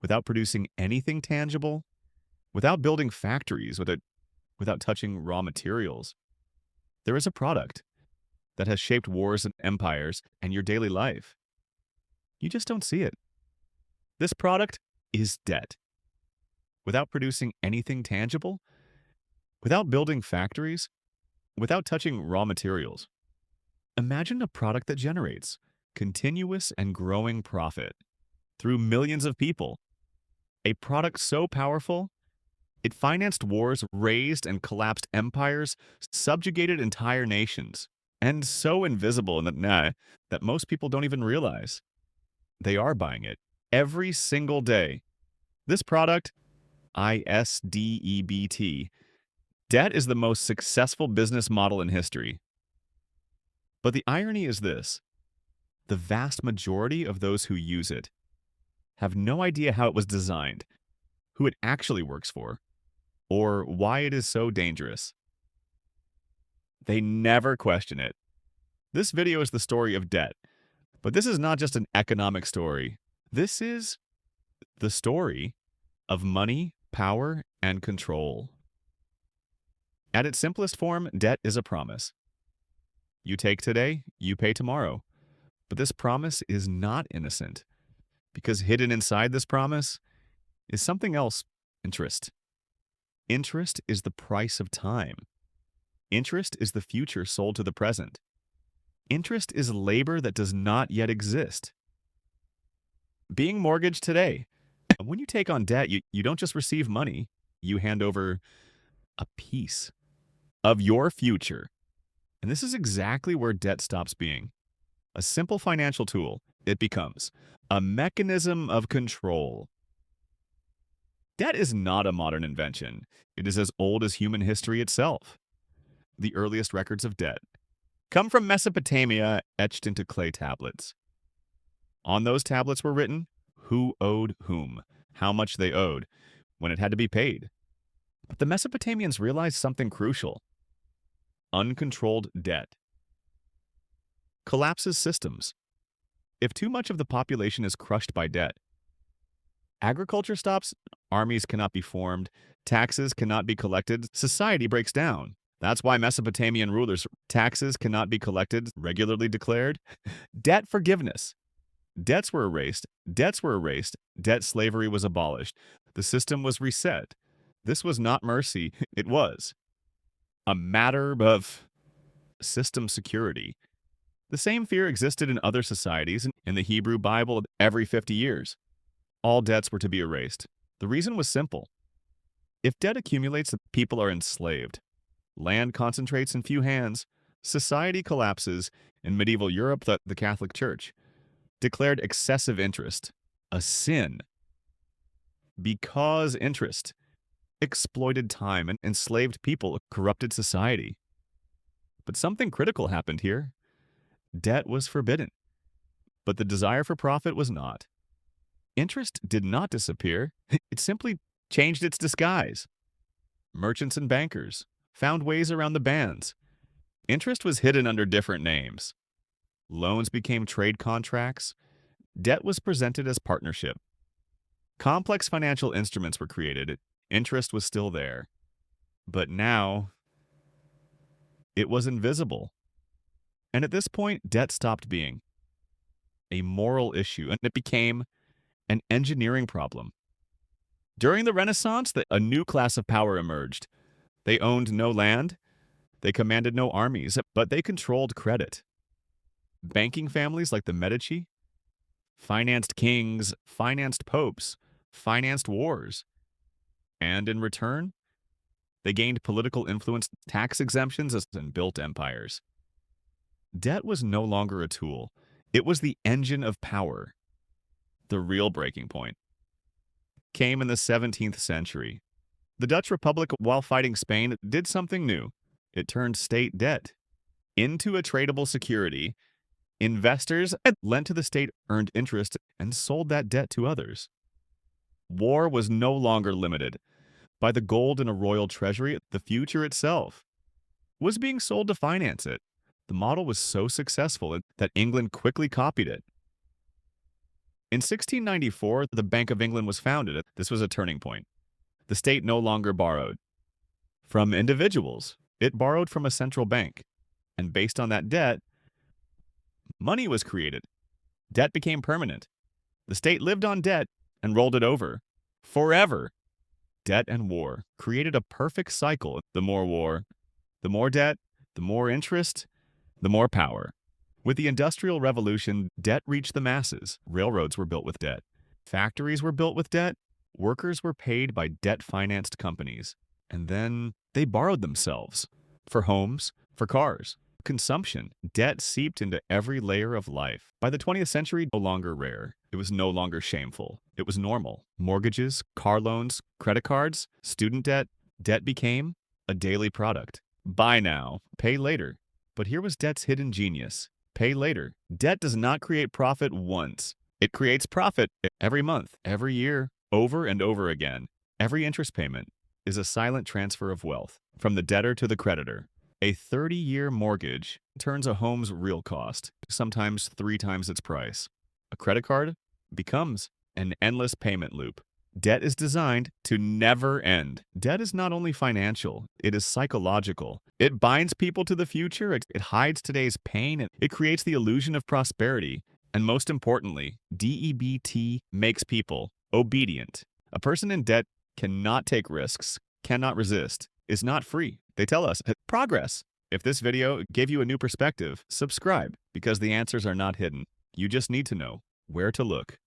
without producing anything tangible, without building factories, without touching raw materials. There is a product that has shaped wars and empires and your daily life. You just don't see it. This product is debt. Without producing anything tangible, without building factories, without touching raw materials. Imagine a product that generates continuous and growing profit through millions of people. A product so powerful, it financed wars, raised and collapsed empires, subjugated entire nations, and so invisible that most people don't even realize. They are buying it every single day. This product, ISDEBT, debt is the most successful business model in history. But the irony is this: the vast majority of those who use it have no idea how it was designed, who it actually works for, or why it is so dangerous. They never question it. This video is the story of debt, but this is not just an economic story. This is the story of money, power, and control. At its simplest form, debt is a promise. You take today, you pay tomorrow. But this promise is not innocent, because hidden inside this promise is something else: interest. Interest is the price of time. Interest is the future sold to the present. Interest is labor that does not yet exist. Being mortgaged today. When you take on debt, you don't just receive money, you hand over a piece of your future. And this is exactly where debt stops being a simple financial tool. It becomes a mechanism of control. Debt is not a modern invention. It is as old as human history itself. The earliest records of debt come from Mesopotamia, etched into clay tablets. On those tablets were written who owed whom, how much they owed, when it had to be paid. But the Mesopotamians realized something crucial: uncontrolled debt collapses systems. If too much of the population is crushed by debt, agriculture stops, armies cannot be formed, taxes cannot be collected, society breaks down. That's why Mesopotamian rulers, taxes cannot be collected, regularly declared. Debt forgiveness. Debts were erased, debt slavery was abolished. The system was reset. This was not mercy, it was a matter of system security. The same fear existed in other societies. In the Hebrew Bible, every 50 years, all debts were to be erased. The reason was simple. If debt accumulates, people are enslaved. Land concentrates in few hands. Society collapses. In medieval Europe, the Catholic Church declared excessive interest a sin because interest exploited time and enslaved people, corrupted society. But something critical happened here. Debt was forbidden, but the desire for profit was not. Interest did not disappear. It simply changed its disguise. Merchants and bankers found ways around the bans. Interest was hidden under different names. Loans became trade contracts. Debt was presented as partnership. Complex financial instruments were created. Interest was still there. But now, it was invisible. And at this point, debt stopped being a moral issue, and it became an engineering problem. During the Renaissance, a new class of power emerged. They owned no land, they commanded no armies, but they controlled credit. Banking families like the Medici financed kings, financed popes, financed wars. And in return, they gained political influence, tax exemptions, and built empires. Debt was no longer a tool. It was the engine of power. The real breaking point came in the 17th century. The Dutch Republic, while fighting Spain, did something new. It turned state debt into a tradable security. Investors lent to the state, earned interest, and sold that debt to others. War was no longer limited by the gold in a royal treasury. The future itself was being sold to finance it. The model was so successful that England quickly copied it. In 1694, the Bank of England was founded. This was a turning point. The state no longer borrowed from individuals. It borrowed from a central bank. And based on that debt, money was created. Debt became permanent. The state lived on debt and rolled it over. Forever. Debt and war created a perfect cycle. The more war, the more debt, the more interest, the more power. With the Industrial Revolution, debt reached the masses. Railroads were built with debt. Factories were built with debt. Workers were paid by debt-financed companies. And then they borrowed themselves for homes, for cars. Consumption. Debt seeped into every layer of life. By the 20th century, no longer rare. It was no longer shameful. It was normal. Mortgages, car loans, credit cards, student debt. Debt became a daily product. Buy now, pay later. But here was debt's hidden genius. Pay later. Debt does not create profit once. It creates profit every month, every year, over and over again. Every interest payment is a silent transfer of wealth from the debtor to the creditor. A 30-year mortgage turns a home's real cost, sometimes 3 times its price. A credit card becomes an endless payment loop. Debt is designed to never end. Debt is not only financial, it is psychological. It binds people to the future, it hides today's pain, it creates the illusion of prosperity. And most importantly, DEBT makes people obedient. A person in debt cannot take risks, cannot resist, is not free. They tell us, progress. If this video gave you a new perspective, subscribe, because the answers are not hidden. You just need to know where to look.